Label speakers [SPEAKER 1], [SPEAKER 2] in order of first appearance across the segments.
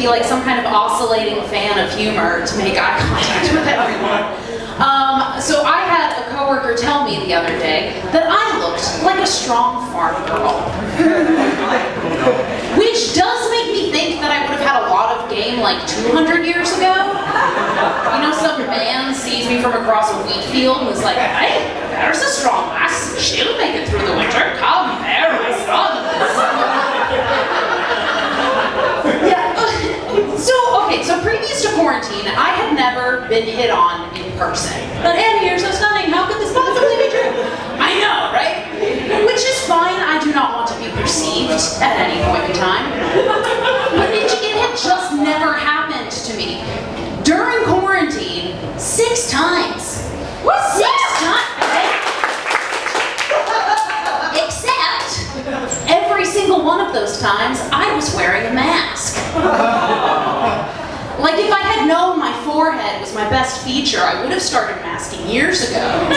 [SPEAKER 1] be like some kind of oscillating fan of humor to make eye contact with everyone. So I had a coworker tell me the other day that I looked like a strong farm girl. Which does make me think that I would have had a lot of game like 200 years ago. You know, some man sees me from across a wheat field and is like, hey, there's a strong lass. She'll make it through the winter. Come there, my son. So previous to quarantine, I had never been hit on in person. But Annie, you're so stunning. How could this possibly be true? I know, right? Which is fine. I do not want to be perceived at any point in time. But it had just never happened to me. During quarantine, 6 times. What? 6 times. Except, every single one of those times, I was wearing a mask. Like, if I had known my forehead was my best feature, I would have started masking years ago.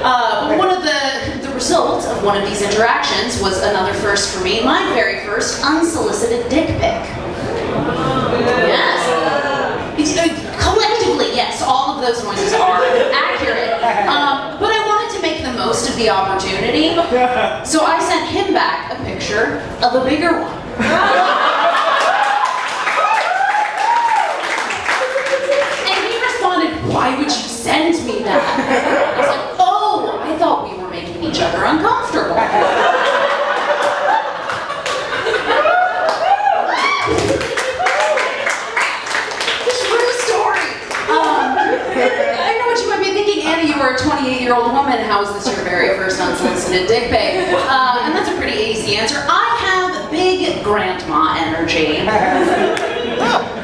[SPEAKER 1] But one of the result of one of these interactions was another first for me, my very first unsolicited dick pic. Yes. Collectively, yes, all of those noises are accurate. But I wanted to make the most of the opportunity, so I sent him back a picture of a bigger one. Why would you send me that? I was like, oh, I thought we were making each other uncomfortable. True story. I know what you might be thinking, Annie, you were a 28-year-old woman. How is this your very first unsolicited dick pic? And that's a pretty easy answer. I have big grandma energy.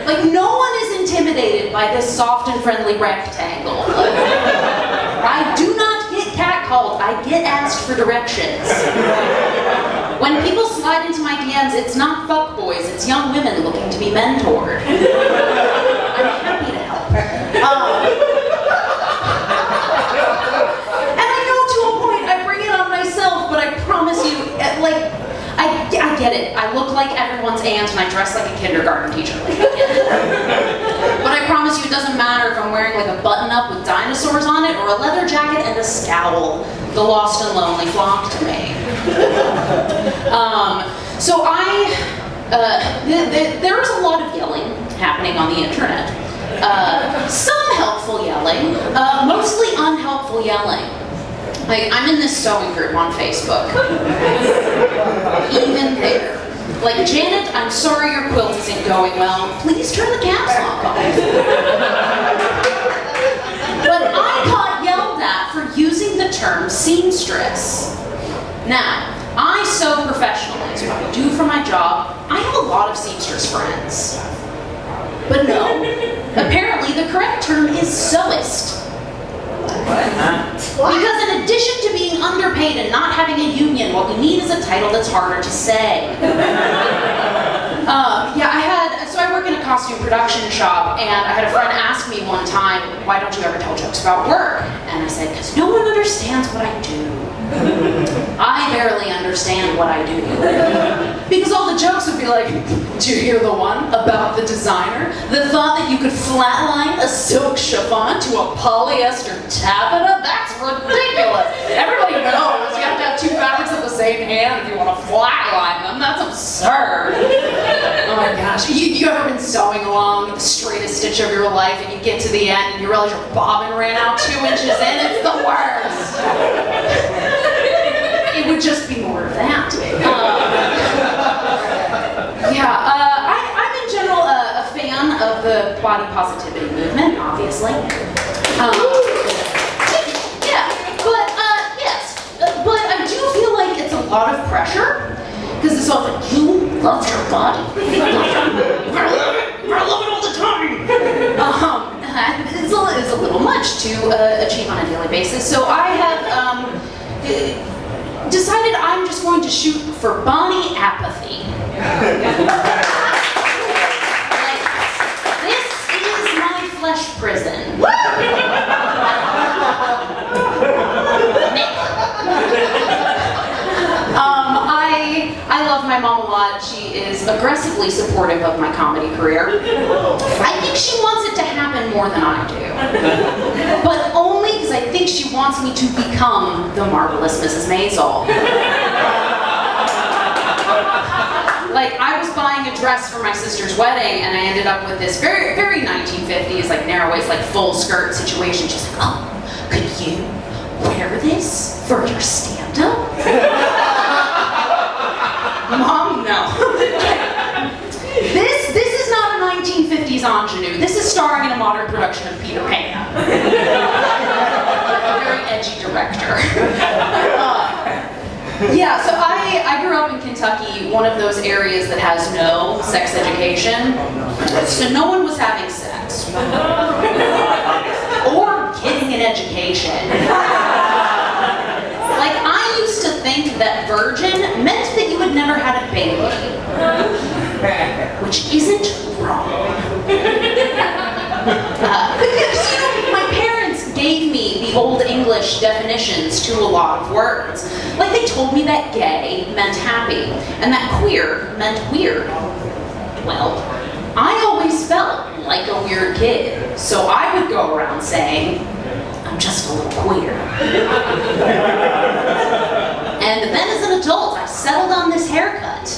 [SPEAKER 1] Like, no one is intimidated by this soft and friendly rectangle. I do not get catcalled, I get asked for directions. When people slide into my DMs, it's not fuckboys, it's young women looking to be mentored. I'm happy to help. And I know to a point I bring it on myself, but I promise you, like, I get it. I look like everyone's aunt and I dress like a kindergarten teacher. Like, I get it. But I promise you it doesn't matter if I'm wearing like a button-up with dinosaurs on it or a leather jacket and a scowl. The lost and lonely flock to me. So there is a lot of yelling happening on the internet. Some helpful yelling, mostly unhelpful yelling. Like, I'm in this sewing group on Facebook. Even there. Like, Janet, I'm sorry your quilt isn't going well. Please turn the caps lock off. But I got yelled at for using the term seamstress. Now, I sew professionally. It's what I do for my job. I have a lot of seamstress friends. But no, apparently the correct term is sewist. Because in addition to being underpaid and not having a union, what we need is a title that's harder to say. So I work in a costume production shop, and I had a friend ask me one time, why don't you ever tell jokes about work? And I said, because no one understands what I do. I barely understand what I do. Because all the jokes would be like, do you hear the one about the designer? The thought that you could flatline a silk chiffon to a polyester taffeta? That's ridiculous. Everybody knows you have to have 2 fabrics of the same hand if you want to flatline them. That's absurd. Oh my gosh. You ever been sewing along the straightest stitch of your life and you get to the end and you realize your bobbin ran out 2 inches in? It's the worst. It would just be more of that. I'm in general a fan of the body positivity movement, obviously. But I do feel like it's a lot of pressure, because it's all like, you love your body. You better love it. You better love it all the time. It's a little much to achieve on a daily basis. So I have decided I'm just going to shoot for Bonnie apathy. This is my flesh prison. I love my my mom a lot. She is aggressively supportive of my comedy career. I think she wants it to happen more than I do. But only because I think she wants me to become the marvelous Mrs. Maisel. Like, I was buying a dress for my sister's wedding, and I ended up with this very, very 1950s, like, narrow waist, like, full skirt situation. She's like, oh, could you wear this for your stand-up? Mom, no. This is not a 1950s ingenue. This is starring in a modern production of Peter Pan. A very edgy director. Yeah, so I grew up in Kentucky, one of those areas that has no sex education. So no one was having sex. Or getting an education. Like, I used to think that virgin meant that you had never had a baby. Which isn't wrong. Because, you know, my parents gave me the old English definitions to a lot of words. Like, they told me that gay meant happy, and that queer meant weird. Well, I always felt like a weird kid, so I would go around saying, I'm just a little queer. And then as an adult, I settled on this haircut.